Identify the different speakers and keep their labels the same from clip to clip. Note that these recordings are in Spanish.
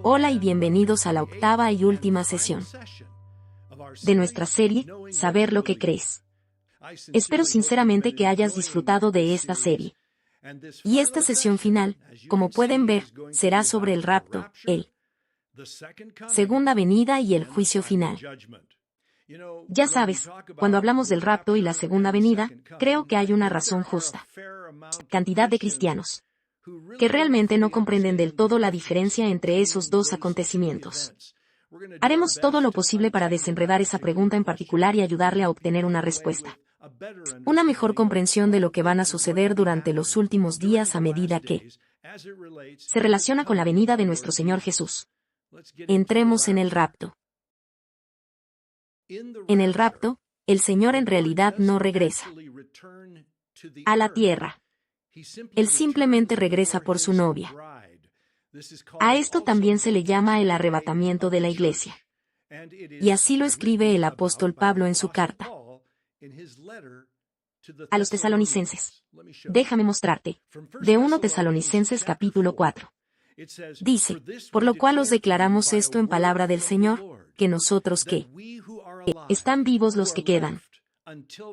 Speaker 1: Hola y bienvenidos a la octava y última sesión de nuestra serie, Saber lo que crees. Espero sinceramente que hayas disfrutado de esta serie. Y esta sesión final, como pueden ver, será sobre el rapto, el segunda venida y el juicio final. Ya sabes, cuando hablamos del rapto y la segunda venida, creo que hay una razón justa. Cantidad de cristianos que realmente no comprenden del todo la diferencia entre esos dos acontecimientos. Haremos todo lo posible para desenredar esa pregunta en particular y ayudarle a obtener una respuesta. Una mejor comprensión de lo que van a suceder durante los últimos días a medida que se relaciona con la venida de nuestro Señor Jesús. Entremos en el rapto. En el rapto, el Señor en realidad no regresa a la tierra. Él simplemente regresa por su novia. A esto también se le llama el arrebatamiento de la iglesia. Y así lo escribe el apóstol Pablo en su carta a los tesalonicenses. Déjame mostrarte. De 1 Tesalonicenses capítulo 4. Dice, por lo cual os declaramos esto en palabra del Señor, que nosotros que están vivos los que quedan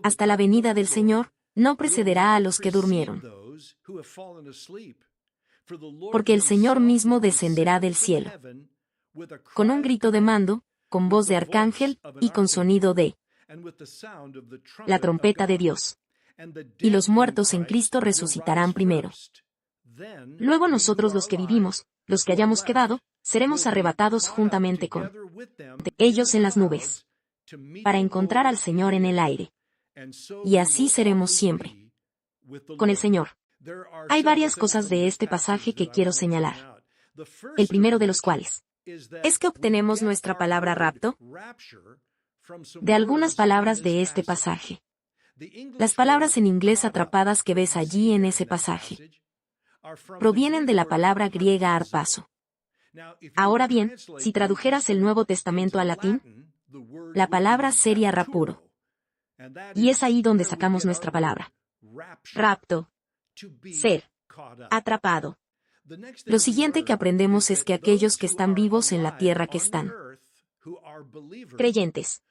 Speaker 1: hasta la venida del Señor, no precederá a los que durmieron. Porque el Señor mismo descenderá del cielo con un grito de mando, con voz de arcángel, y con sonido de la trompeta de Dios. Y los muertos en Cristo resucitarán primero. Luego nosotros los que vivimos, los que hayamos quedado, seremos arrebatados juntamente con ellos en las nubes, para encontrar al Señor en el aire. Y así seremos siempre con el Señor. Hay varias cosas de este pasaje que quiero señalar. El primero de los cuales es que obtenemos nuestra palabra rapto de algunas palabras de este pasaje. Las palabras en inglés atrapadas que ves allí en ese pasaje provienen de la palabra griega harpazo. Ahora bien, si tradujeras el Nuevo Testamento al latín, la palabra sería rapuro. Y es ahí donde sacamos nuestra palabra. Rapto. Ser atrapado. Lo siguiente que aprendemos es que aquellos que están vivos en la tierra que están creyentes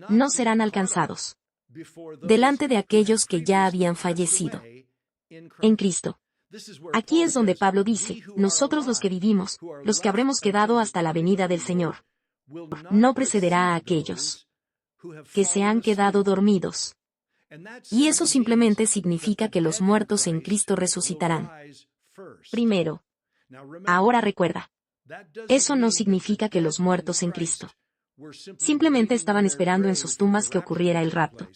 Speaker 1: no serán alcanzados delante de aquellos que ya habían fallecido en Cristo. Aquí es donde Pablo dice, nosotros los que vivimos, los que habremos quedado hasta la venida del Señor, no precederá a aquellos que se han quedado dormidos. Y eso simplemente significa que los muertos en Cristo resucitarán primero. Ahora recuerda, eso no significa que los muertos en Cristo simplemente estaban esperando en sus tumbas que ocurriera el rapto.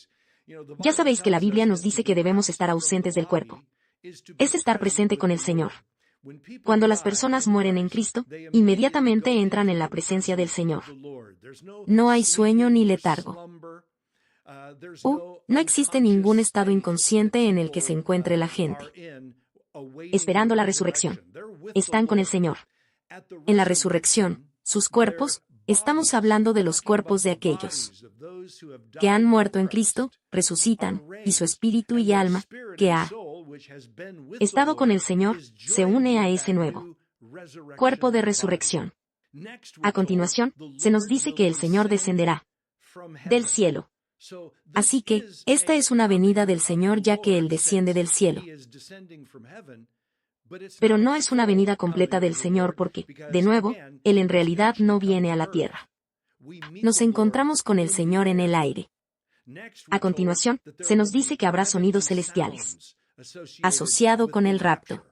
Speaker 1: Ya sabéis que la Biblia nos dice que debemos estar ausentes del cuerpo. Es estar presente con el Señor. Cuando las personas mueren en Cristo, inmediatamente entran en la presencia del Señor. No hay sueño ni letargo. No existe ningún estado inconsciente en el que se encuentre la gente esperando la resurrección. Están con el Señor. En la resurrección, sus cuerpos, estamos hablando de los cuerpos de aquellos que han muerto en Cristo, resucitan, y su espíritu y alma, que ha estado con el Señor, se une a ese nuevo cuerpo de resurrección. A continuación, se nos dice que el Señor descenderá del cielo. Así que, esta es una venida del Señor ya que Él desciende del cielo. Pero no es una venida completa del Señor porque, de nuevo, Él en realidad no viene a la tierra. Nos encontramos con el Señor en el aire. A continuación, se nos dice que habrá sonidos celestiales asociado con el rapto.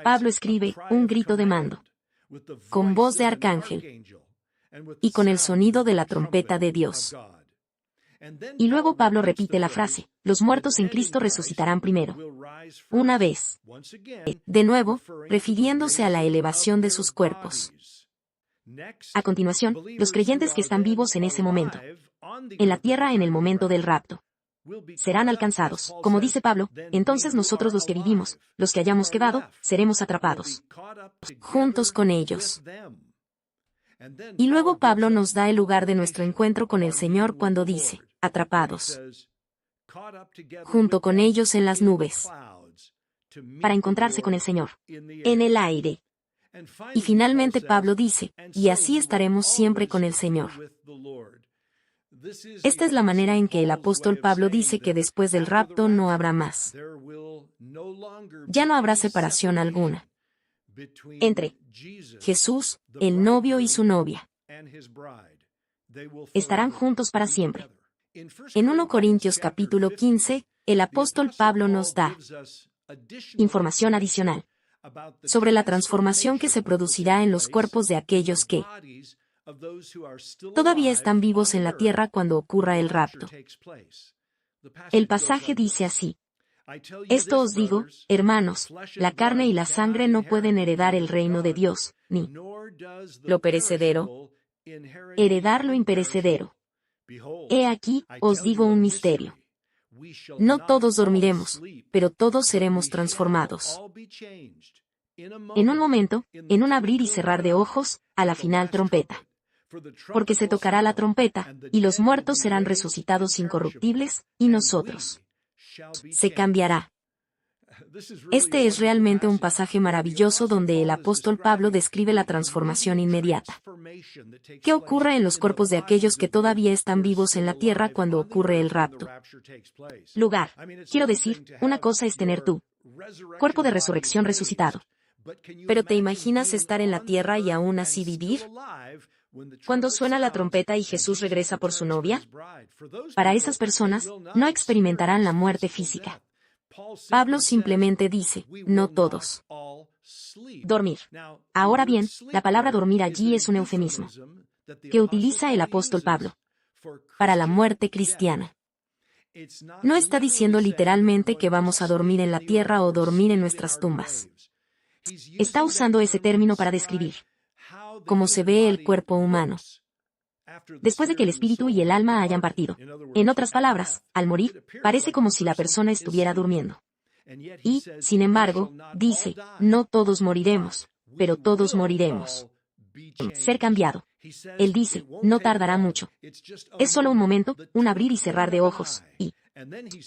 Speaker 1: Pablo escribe, un grito de mando, con voz de arcángel, y con el sonido de la trompeta de Dios. Y luego Pablo repite la frase, los muertos en Cristo resucitarán primero. Una vez. De nuevo, refiriéndose a la elevación de sus cuerpos. A continuación, los creyentes que están vivos en ese momento, en la tierra en el momento del rapto, serán alcanzados. Como dice Pablo, entonces nosotros los que vivimos, los que hayamos quedado, seremos atrapados juntos con ellos. Y luego Pablo nos da el lugar de nuestro encuentro con el Señor cuando dice, atrapados junto con ellos en las nubes, para encontrarse con el Señor en el aire. Y finalmente Pablo dice, y así estaremos siempre con el Señor. Esta es la manera en que el apóstol Pablo dice que después del rapto no habrá más. Ya no habrá separación alguna entre Jesús, el novio y su novia. Estarán juntos para siempre. En 1 Corintios capítulo 15, el apóstol Pablo nos da información adicional sobre la transformación que se producirá en los cuerpos de aquellos que todavía están vivos en la tierra cuando ocurra el rapto. El pasaje dice así: Esto os digo, hermanos, la carne y la sangre no pueden heredar el reino de Dios, ni lo perecedero heredar lo imperecedero. He aquí, os digo un misterio. No todos dormiremos, pero todos seremos transformados. En un momento, en un abrir y cerrar de ojos, a la final trompeta. Porque se tocará la trompeta, y los muertos serán resucitados incorruptibles, y nosotros se cambiará. Este es realmente un pasaje maravilloso donde el apóstol Pablo describe la transformación inmediata. ¿Qué ocurre en los cuerpos de aquellos que todavía están vivos en la tierra cuando ocurre el rapto? Lugar. Quiero decir, una cosa es tener tu cuerpo de resurrección resucitado. Pero ¿te imaginas estar en la tierra y aún así vivir? Cuando suena la trompeta y Jesús regresa por su novia, para esas personas, no experimentarán la muerte física. Pablo simplemente dice, no todos. Dormir. Ahora bien, la palabra dormir allí es un eufemismo que utiliza el apóstol Pablo para la muerte cristiana. No está diciendo literalmente que vamos a dormir en la tierra o dormir en nuestras tumbas. Está usando ese término para describir cómo se ve el cuerpo humano después de que el espíritu y el alma hayan partido. En otras palabras, al morir, parece como si la persona estuviera durmiendo. Y, sin embargo, dice, no todos moriremos, pero todos moriremos. Ser cambiado. Él dice, no tardará mucho. Es solo un momento, un abrir y cerrar de ojos, y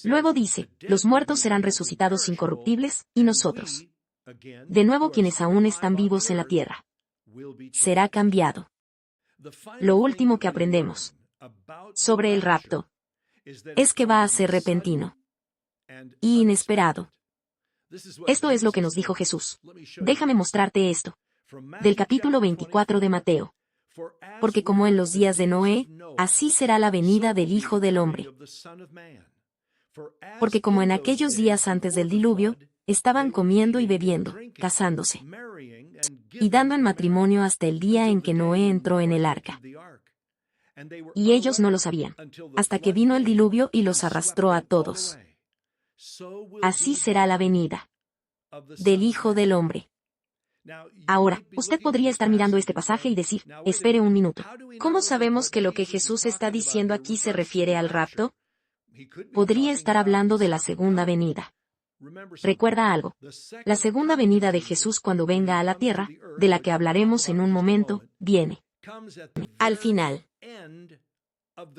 Speaker 1: luego dice, los muertos serán resucitados incorruptibles, y nosotros, de nuevo quienes aún están vivos en la tierra, será cambiado. Lo último que aprendemos sobre el rapto es que va a ser repentino y inesperado. Esto es lo que nos dijo Jesús. Déjame mostrarte esto. Del capítulo 24 de Mateo. Porque como en los días de Noé, así será la venida del Hijo del Hombre. Porque como en aquellos días antes del diluvio, estaban comiendo y bebiendo, casándose y dando en matrimonio hasta el día en que Noé entró en el arca. Y ellos no lo sabían, hasta que vino el diluvio y los arrastró a todos. Así será la venida del Hijo del Hombre. Ahora, usted podría estar mirando este pasaje y decir, espere un minuto. ¿Cómo sabemos que lo que Jesús está diciendo aquí se refiere al rapto? Podría estar hablando de la segunda venida. Recuerda algo. La segunda venida de Jesús cuando venga a la tierra, de la que hablaremos en un momento, viene al final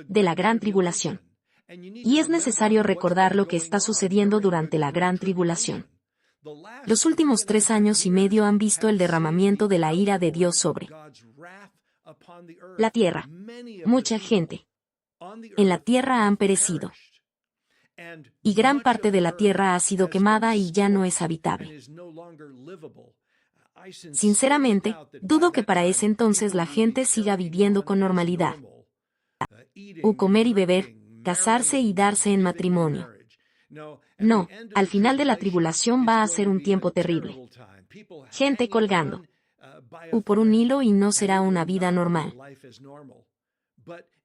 Speaker 1: de la gran tribulación. Y es necesario recordar lo que está sucediendo durante la gran tribulación. Los últimos 3 años y medio han visto el derramamiento de la ira de Dios sobre la tierra. Mucha gente en la tierra han perecido. Y gran parte de la tierra ha sido quemada y ya no es habitable. Sinceramente, dudo que para ese entonces la gente siga viviendo con normalidad. Comer y beber, casarse y darse en matrimonio. No, al final de la tribulación va a ser un tiempo terrible. Gente colgando por un hilo y no será una vida normal.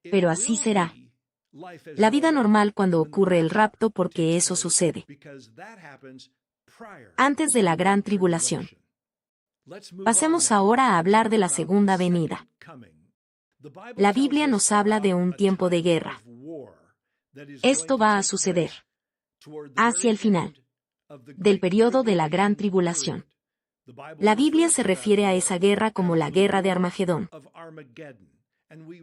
Speaker 1: Pero así será. La vida normal cuando ocurre el rapto porque eso sucede antes de la gran tribulación. Pasemos ahora a hablar de la segunda venida. La Biblia nos habla de un tiempo de guerra. Esto va a suceder hacia el final del periodo de la gran tribulación. La Biblia se refiere a esa guerra como la guerra de Armagedón.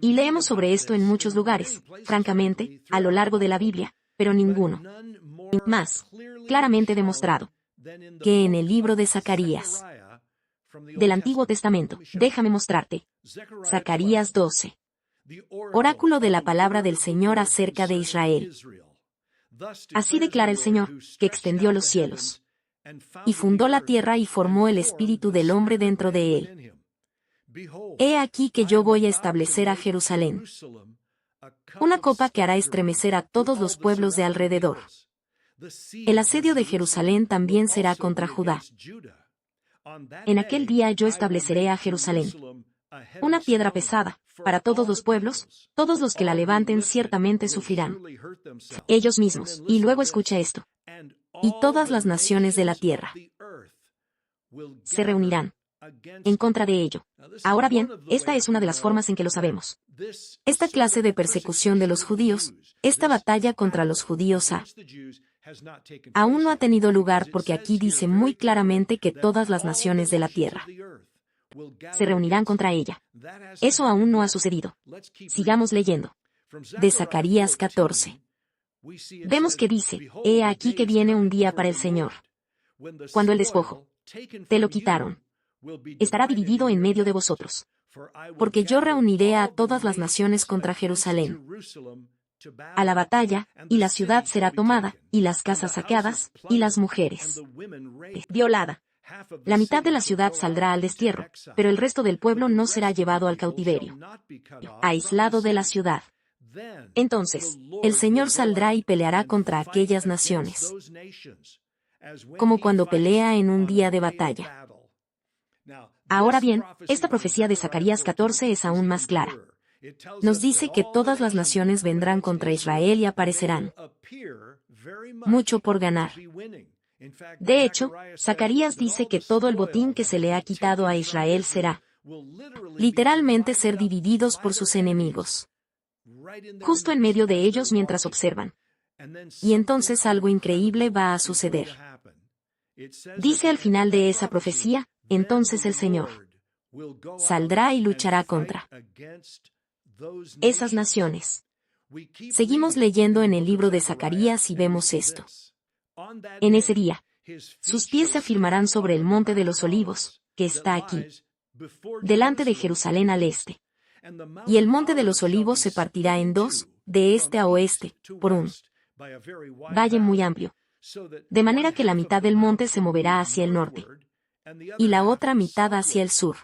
Speaker 1: Y leemos sobre esto en muchos lugares, francamente, a lo largo de la Biblia, pero ninguno más claramente demostrado que en el libro de Zacarías. Del Antiguo Testamento, déjame mostrarte. Zacarías 12. Oráculo de la palabra del Señor acerca de Israel. Así declara el Señor, que extendió los cielos, y fundó la tierra y formó el espíritu del hombre dentro de él. He aquí que yo voy a establecer a Jerusalén una copa que hará estremecer a todos los pueblos de alrededor. El asedio de Jerusalén también será contra Judá. En aquel día yo estableceré a Jerusalén una piedra pesada, para todos los pueblos, todos los que la levanten ciertamente sufrirán. Ellos mismos, y luego escucha esto. Y todas las naciones de la tierra se reunirán en contra de ello. Ahora bien, esta es una de las formas en que lo sabemos. Esta clase de persecución de los judíos, esta batalla contra los judíos aún no ha tenido lugar porque aquí dice muy claramente que todas las naciones de la tierra se reunirán contra ella. Eso aún no ha sucedido. Sigamos leyendo. De Zacarías 14. Vemos que dice, he aquí que viene un día para el Señor, cuando el despojo te lo quitaron estará dividido en medio de vosotros. Porque yo reuniré a todas las naciones contra Jerusalén a la batalla, y la ciudad será tomada, y las casas saqueadas, y las mujeres violada. La mitad de la ciudad saldrá al destierro, pero el resto del pueblo no será llevado al cautiverio, aislado de la ciudad. Entonces, el Señor saldrá y peleará contra aquellas naciones, como cuando pelea en un día de batalla. Ahora bien, esta profecía de Zacarías 14 es aún más clara. Nos dice que todas las naciones vendrán contra Israel y aparecerán mucho por ganar. De hecho, Zacarías dice que todo el botín que se le ha quitado a Israel será literalmente ser divididos por sus enemigos, justo en medio de ellos mientras observan. Y entonces algo increíble va a suceder. Dice al final de esa profecía, entonces el Señor saldrá y luchará contra esas naciones. Seguimos leyendo en el libro de Zacarías y vemos esto. En ese día, sus pies se afirmarán sobre el monte de los olivos, que está aquí, delante de Jerusalén al este. Y el monte de los olivos se partirá en dos, de este a oeste, por un valle muy amplio, de manera que la mitad del monte se moverá hacia el norte, y la otra mitad hacia el sur.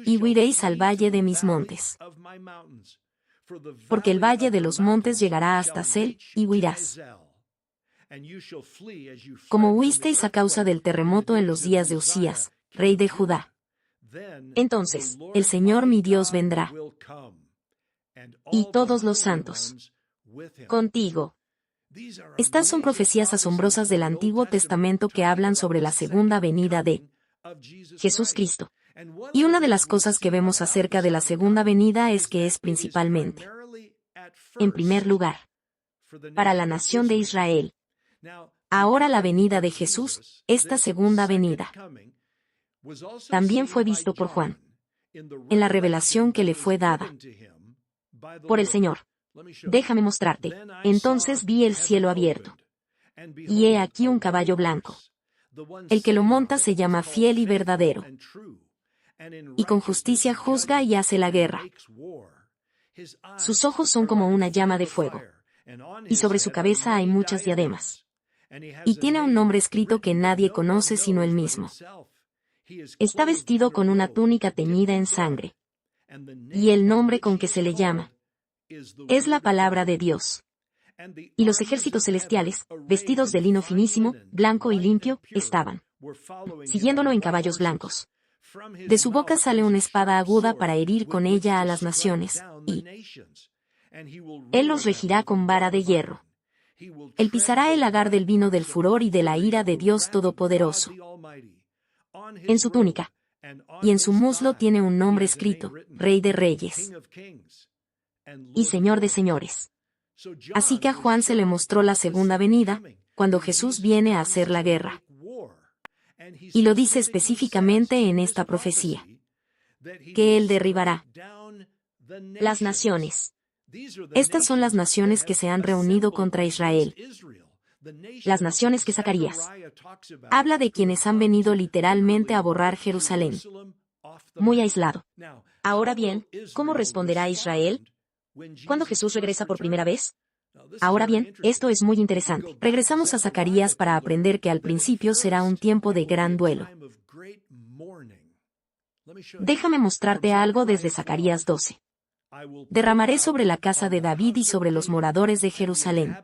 Speaker 1: Y huiréis al valle de mis montes, porque el valle de los montes llegará hasta Sel, y huirás, como huisteis a causa del terremoto en los días de Usías, rey de Judá. Entonces, el Señor mi Dios vendrá, y todos los santos contigo. Estas son profecías asombrosas del Antiguo Testamento que hablan sobre la segunda venida de Jesús Cristo. Y una de las cosas que vemos acerca de la segunda venida es que es principalmente, en primer lugar, para la nación de Israel. Ahora la venida de Jesús, esta segunda venida, también fue visto por Juan, en la revelación que le fue dada por el Señor. Déjame mostrarte. Entonces vi el cielo abierto, y he aquí un caballo blanco. El que lo monta se llama Fiel y Verdadero, y con justicia juzga y hace la guerra. Sus ojos son como una llama de fuego, y sobre su cabeza hay muchas diademas. Y tiene un nombre escrito que nadie conoce sino él mismo. Está vestido con una túnica teñida en sangre, y el nombre con que se le llama es la palabra de Dios. Y los ejércitos celestiales, vestidos de lino finísimo, blanco y limpio, estaban siguiéndolo en caballos blancos. De su boca sale una espada aguda para herir con ella a las naciones, y él los regirá con vara de hierro. Él pisará el lagar del vino del furor y de la ira de Dios Todopoderoso. En su túnica y en su muslo tiene un nombre escrito, Rey de Reyes y Señor de Señores. Así que a Juan se le mostró la segunda venida, cuando Jesús viene a hacer la guerra. Y lo dice específicamente en esta profecía, que él derribará las naciones. Estas son las naciones que se han reunido contra Israel. Las naciones que Zacarías habla de quienes han venido literalmente a borrar Jerusalén, muy aislado. Ahora bien, ¿cómo responderá Israel cuando Jesús regresa por primera vez? Ahora bien, esto es muy interesante. Regresamos a Zacarías para aprender que al principio será un tiempo de gran duelo. Déjame mostrarte algo desde Zacarías 12. Derramaré sobre la casa de David y sobre los moradores de Jerusalén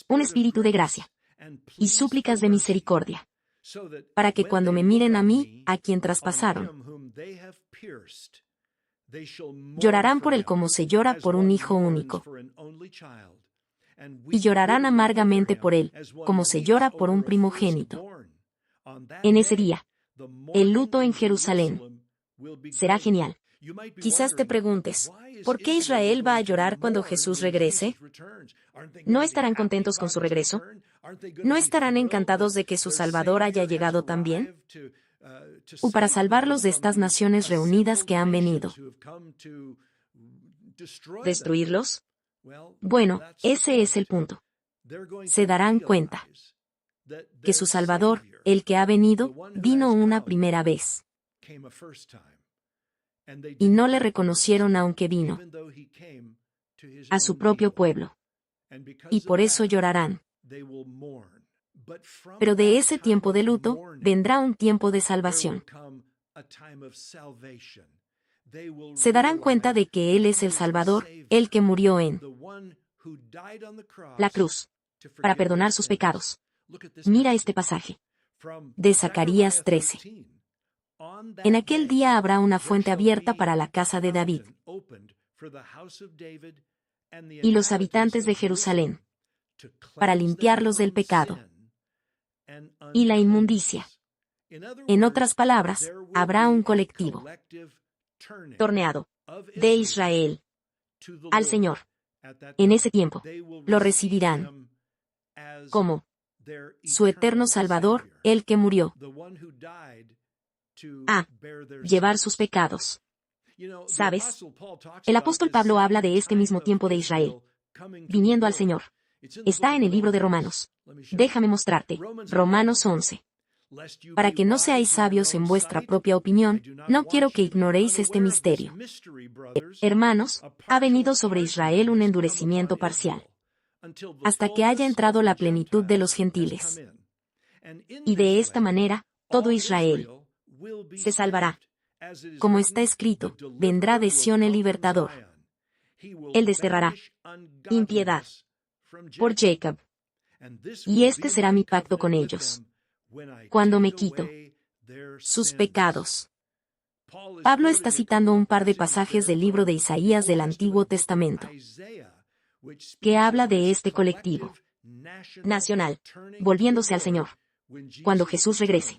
Speaker 1: un espíritu de gracia y súplicas de misericordia, para que cuando me miren a mí, a quien traspasaron, llorarán por él como se llora por un hijo único, y llorarán amargamente por él, como se llora por un primogénito. En ese día, el luto en Jerusalén será genial. Quizás te preguntes, ¿por qué Israel va a llorar cuando Jesús regrese? ¿No estarán contentos con su regreso? ¿No estarán encantados de que su Salvador haya llegado también? ¿O para salvarlos de estas naciones reunidas que han venido? ¿Destruirlos? Bueno, ese es el punto. Se darán cuenta que su Salvador, el que ha venido, vino una primera vez. Y no le reconocieron aunque vino a su propio pueblo. Y por eso llorarán. Pero de ese tiempo de luto, vendrá un tiempo de salvación. Se darán cuenta de que Él es el Salvador, el que murió en la cruz, para perdonar sus pecados. Mira este pasaje de Zacarías 13. En aquel día habrá una fuente abierta para la casa de David y los habitantes de Jerusalén, para limpiarlos del pecado y la inmundicia. En otras palabras, habrá un colectivo torneado de Israel al Señor. En ese tiempo, lo recibirán como su eterno Salvador, el que murió a llevar sus pecados. ¿Sabes? El apóstol Pablo habla de este mismo tiempo de Israel viniendo al Señor. Está en el libro de Romanos. Déjame mostrarte. Romanos 11. Para que no seáis sabios en vuestra propia opinión, no quiero que ignoréis este misterio. Hermanos, ha venido sobre Israel un endurecimiento parcial, hasta que haya entrado la plenitud de los gentiles. Y de esta manera, todo Israel se salvará. Como está escrito, vendrá de Sión el libertador. Él desterrará impiedad por Jacob. Y este será mi pacto con ellos, cuando me quito sus pecados. Pablo está citando un par de pasajes del libro de Isaías del Antiguo Testamento, que habla de este colectivo nacional, volviéndose al Señor, cuando Jesús regrese,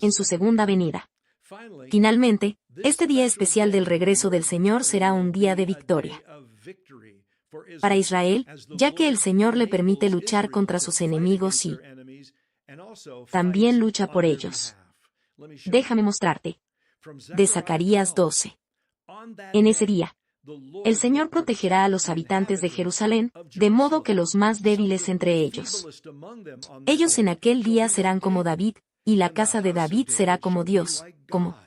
Speaker 1: en su segunda venida. Finalmente, este día especial del regreso del Señor será un día de victoria para Israel, ya que el Señor le permite luchar contra sus enemigos y también lucha por ellos. Déjame mostrarte. De Zacarías 12. En ese día, el Señor protegerá a los habitantes de Jerusalén, de modo que los más débiles entre ellos. Ellos en aquel día serán como David, y la casa de David será como Dios, como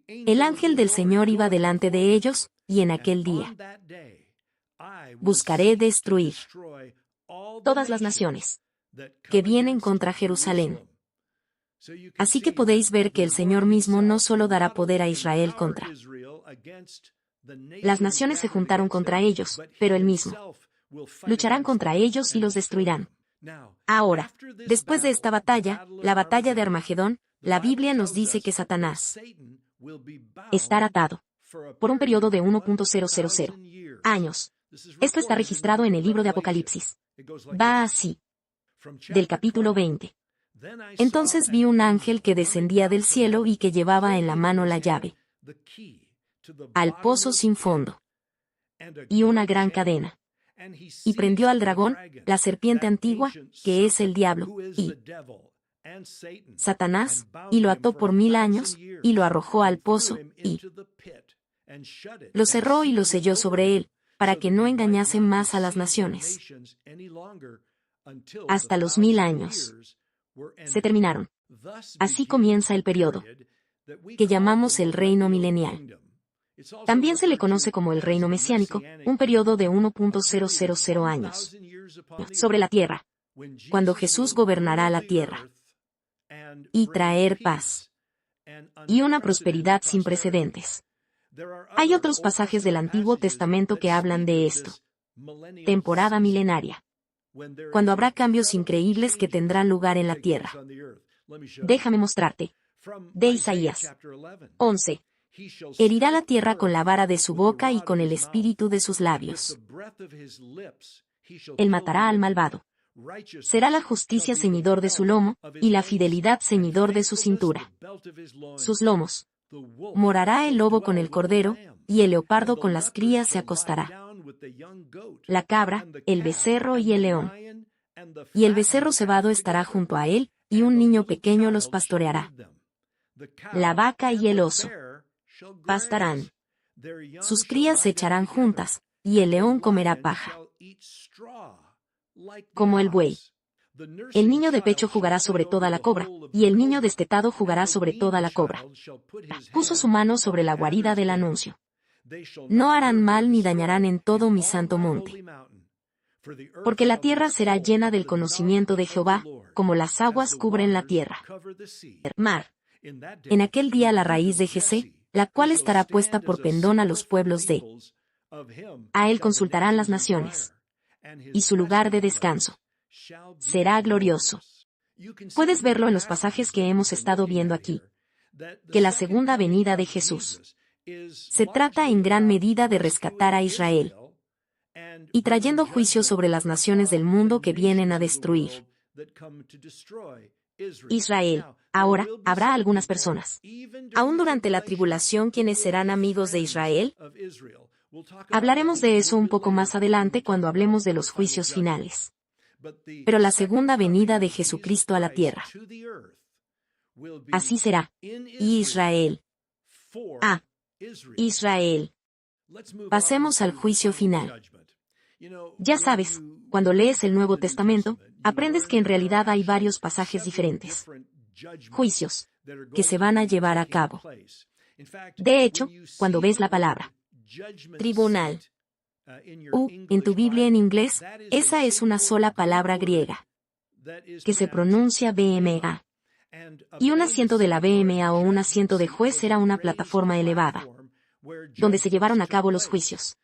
Speaker 1: el ángel del Señor iba delante de ellos, y en aquel día buscaré destruir todas las naciones que vienen contra Jerusalén. Así que podéis ver que el Señor mismo no solo dará poder a Israel contra las naciones se juntaron contra ellos, pero Él mismo lucharán contra ellos y los destruirán. Ahora, después de esta batalla, la batalla de Armagedón, la Biblia nos dice que Satanás estará atado por un periodo de 1.000 años. Esto está registrado en el libro de Apocalipsis. Va así. Del capítulo 20. Entonces vi un ángel que descendía del cielo y que llevaba en la mano la llave al pozo sin fondo y una gran cadena. Y prendió al dragón, la serpiente antigua, que es el diablo, y Satanás, y lo ató por 1000 años, y lo arrojó al pozo, y lo cerró y lo selló sobre él, para que no engañasen más a las naciones. Hasta los 1000 años se terminaron. Así comienza el periodo que llamamos el reino milenial. También se le conoce como el reino mesiánico, un periodo de 1.000 años sobre la tierra, cuando Jesús gobernará la tierra y traer paz y una prosperidad sin precedentes. Hay otros pasajes del Antiguo Testamento que hablan de esto. Temporada milenaria, cuando habrá cambios increíbles que tendrán lugar en la tierra. Déjame mostrarte. De Isaías 11. Herirá la tierra con la vara de su boca y con el espíritu de sus labios. Él matará al malvado. Será la justicia ceñidor de su lomo, y la fidelidad ceñidor de su cintura. Sus lomos. Morará el lobo con el cordero, y el leopardo con las crías se acostará. La cabra, el becerro y el león. Y el becerro cebado estará junto a él, y un niño pequeño los pastoreará. La vaca y el oso pastarán. Sus crías se echarán juntas, y el león comerá paja. Como el buey. El niño de pecho jugará sobre toda la cobra, y el niño destetado jugará sobre toda la cobra. Puso su mano sobre la guarida del anuncio. No harán mal ni dañarán en todo mi santo monte. Porque la tierra será llena del conocimiento de Jehová, como las aguas cubren la tierra. Mar. En aquel día la raíz de Jesé, la cual estará puesta por pendón a los pueblos de. A él consultarán las naciones. Y su lugar de descanso será glorioso. Puedes verlo en los pasajes que hemos estado viendo aquí. Que la segunda venida de Jesús se trata en gran medida de rescatar a Israel y trayendo juicio sobre las naciones del mundo que vienen a destruir Israel. Ahora, habrá algunas personas, aún durante la tribulación, quienes serán amigos de Israel. Hablaremos de eso un poco más adelante cuando hablemos de los juicios finales. Pero la segunda venida de Jesucristo a la tierra. Así será. Israel. Israel. Pasemos al juicio final. Ya sabes, cuando lees el Nuevo Testamento, aprendes que en realidad hay varios pasajes diferentes. Juicios que se van a llevar a cabo. De hecho, cuando ves la palabra tribunal en tu Biblia en inglés, esa es una sola palabra griega que se pronuncia BMA. Y un asiento de la BMA o un asiento de juez era una plataforma elevada, donde se llevaron a cabo los juicios.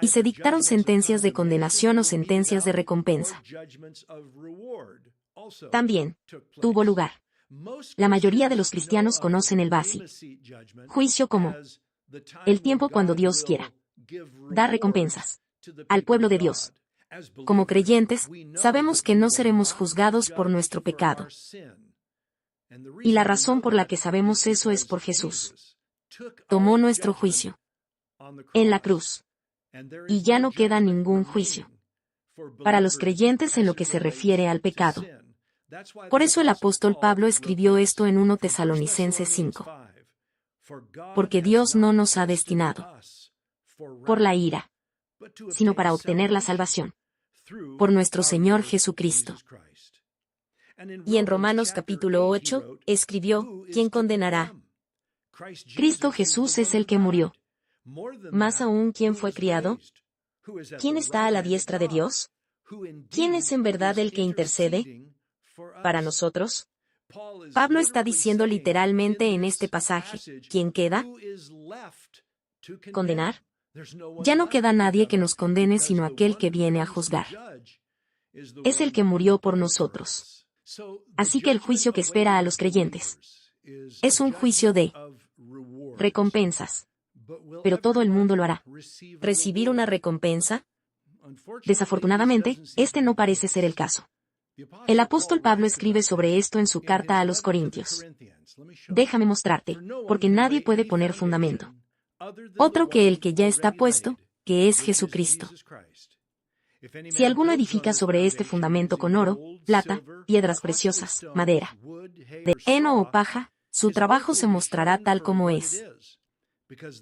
Speaker 1: Y se dictaron sentencias de condenación o sentencias de recompensa. También tuvo lugar. La mayoría de los cristianos conocen el Basi juicio como el tiempo cuando Dios quiera dar recompensas al pueblo de Dios. Como creyentes, sabemos que no seremos juzgados por nuestro pecado. Y la razón por la que sabemos eso es por Jesús. Tomó nuestro juicio en la cruz. Y ya no queda ningún juicio para los creyentes en lo que se refiere al pecado. Por eso el apóstol Pablo escribió esto en 1 Tesalonicenses 5. Porque Dios no nos ha destinado por la ira, sino para obtener la salvación por nuestro Señor Jesucristo. Y en Romanos capítulo 8, escribió, ¿quién condenará? Cristo Jesús es el que murió. Más aún, ¿quién fue criado? ¿Quién está a la diestra de Dios? ¿Quién es en verdad el que intercede para nosotros? Pablo está diciendo literalmente en este pasaje, ¿quién queda? ¿Condenar? Ya no queda nadie que nos condene sino aquel que viene a juzgar. Es el que murió por nosotros. Así que el juicio que espera a los creyentes es un juicio de recompensas. Pero todo el mundo lo hará. ¿Recibir una recompensa? Desafortunadamente, este no parece ser el caso. El apóstol Pablo escribe sobre esto en su carta a los Corintios. Déjame mostrarte, porque nadie puede poner fundamento otro que el que ya está puesto, que es Jesucristo. Si alguno edifica sobre este fundamento con oro, plata, piedras preciosas, madera, de heno o paja, su trabajo se mostrará tal como es,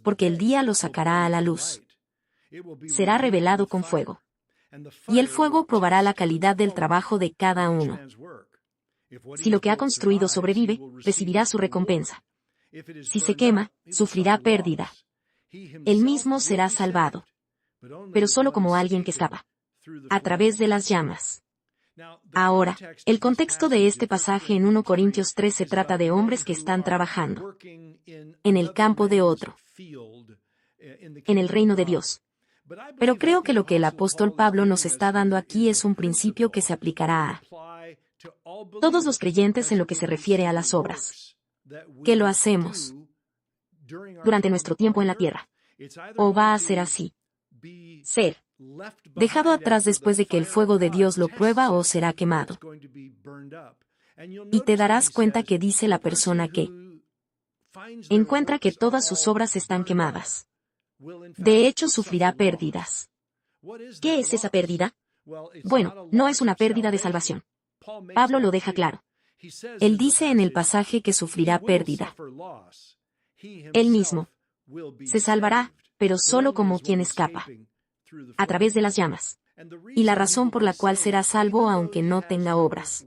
Speaker 1: porque el día lo sacará a la luz. Será revelado con fuego. Y el fuego probará la calidad del trabajo de cada uno. Si lo que ha construido sobrevive, recibirá su recompensa. Si se quema, sufrirá pérdida. Él mismo será salvado, pero solo como alguien que escapa, a través de las llamas. Ahora, el contexto de este pasaje en 1 Corintios 3 se trata de hombres que están trabajando en el campo de otro, en el reino de Dios. Pero creo que lo que el apóstol Pablo nos está dando aquí es un principio que se aplicará a todos los creyentes en lo que se refiere a las obras que lo hacemos durante nuestro tiempo en la tierra. O va a ser así: ser dejado atrás después de que el fuego de Dios lo prueba, o será quemado. Y te darás cuenta que dice la persona que encuentra que todas sus obras están quemadas. De hecho, sufrirá pérdidas. ¿Qué es esa pérdida? Bueno, no es una pérdida de salvación. Pablo lo deja claro. Él dice en el pasaje que sufrirá pérdida. Él mismo se salvará, pero solo como quien escapa, a través de las llamas. Y la razón por la cual será salvo aunque no tenga obras,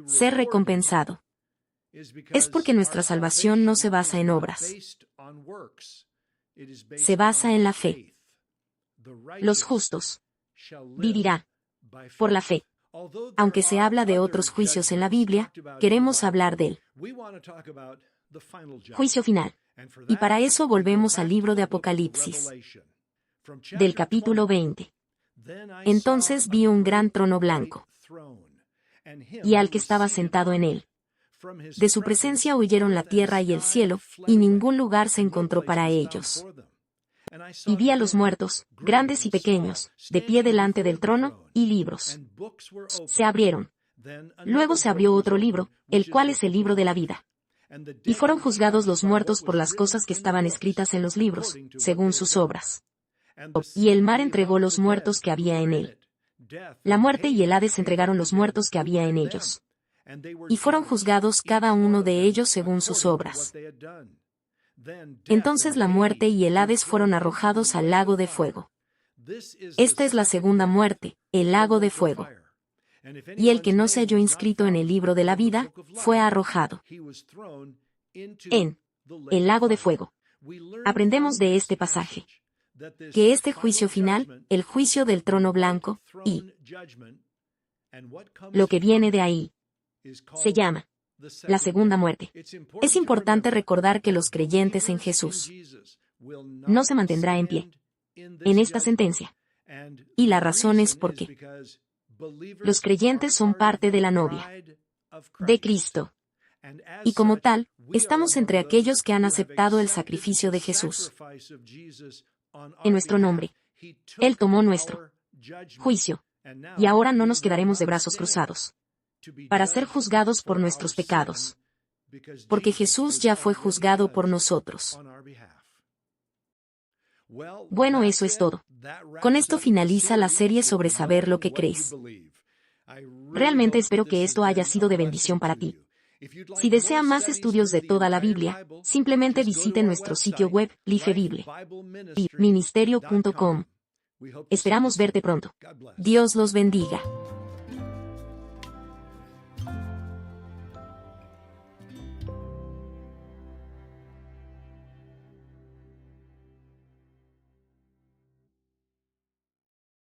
Speaker 1: ser recompensado, es porque nuestra salvación no se basa en obras. Se basa en la fe. Los justos vivirán por la fe. Aunque se habla de otros juicios en la Biblia, queremos hablar del juicio final. Y para eso volvemos al libro de Apocalipsis, del capítulo 20. Entonces vi un gran trono blanco, y al que estaba sentado en él. De su presencia huyeron la tierra y el cielo, y ningún lugar se encontró para ellos. Y vi a los muertos, grandes y pequeños, de pie delante del trono, y libros se abrieron. Luego se abrió otro libro, el cual es el libro de la vida. Y fueron juzgados los muertos por las cosas que estaban escritas en los libros, según sus obras. Y el mar entregó los muertos que había en él. La muerte y el Hades entregaron los muertos que había en ellos. Y fueron juzgados cada uno de ellos según sus obras. Entonces la muerte y el Hades fueron arrojados al lago de fuego. Esta es la segunda muerte, el lago de fuego. Y el que no se halló inscrito en el libro de la vida, fue arrojado en el lago de fuego. Aprendemos de este pasaje que este juicio final, el juicio del trono blanco, y lo que viene de ahí, se llama la segunda muerte. Es importante recordar que los creyentes en Jesús no se mantendrá en pie en esta sentencia. Y la razón es porque los creyentes son parte de la novia de Cristo. Y como tal, estamos entre aquellos que han aceptado el sacrificio de Jesús en nuestro nombre. Él tomó nuestro juicio. Y ahora no nos quedaremos de brazos cruzados para ser juzgados por nuestros pecados, porque Jesús ya fue juzgado por nosotros. Bueno, eso es todo. Con esto finaliza la serie sobre saber lo que crees. Realmente espero que esto haya sido de bendición para ti. Si desea más estudios de toda la Biblia, simplemente visite nuestro sitio web, lifebible.ministerio.com. Esperamos verte pronto. Dios los bendiga.